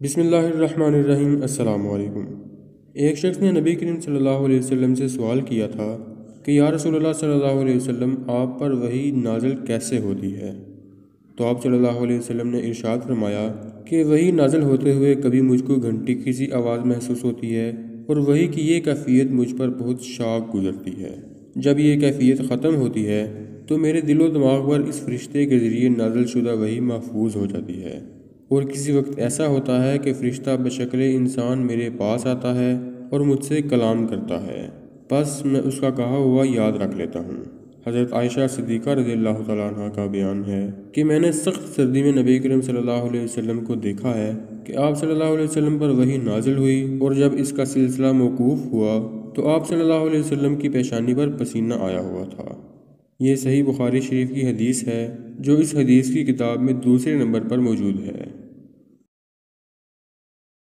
بسم اللہ الرحمن الرحیم۔ السلام علیکم۔ ایک شخص نے نبی کریم صلی اللہ علیہ وسلم سے سوال کیا تھا کہ یا رسول اللہ صلی اللہ علیہ وسلم، آپ پر وحی نازل کیسے ہوتی ہے؟ تو آپ صلی اللہ علیہ وسلم نے ارشاد فرمایا کہ وحی نازل ہوتے ہوئے کبھی مجھ کو گھنٹی کی سی آواز محسوس ہوتی ہے اور وحی کی یہ کیفیت مجھ پر بہت شاق گزرتی ہے۔ جب یہ کیفیت ختم ہوتی ہے تو میرے دل و دماغ پر اس فرشتے کے ذریعے نازل شدہ وحی محفوظ ہو جاتی ہے، اور کسی وقت ایسا ہوتا ہے کہ فرشتہ بشکل انسان میرے پاس آتا ہے اور مجھ سے کلام کرتا ہے، بس میں اس کا کہا ہوا یاد رکھ لیتا ہوں۔ حضرت عائشہ صدیقہ رضی اللہ تعالیٰ عنہ کا بیان ہے کہ میں نے سخت سردی میں نبی کریم صلی اللہ علیہ وسلم کو دیکھا ہے کہ آپ صلی اللہ علیہ وسلم پر وحی نازل ہوئی، اور جب اس کا سلسلہ موقوف ہوا تو آپ صلی اللہ علیہ وسلم کی پیشانی پر پسینہ آیا ہوا تھا۔ یہ صحیح بخاری شریف کی حدیث ہے، جو اس حدیث کی کتاب میں دوسرے نمبر پر موجود ہے۔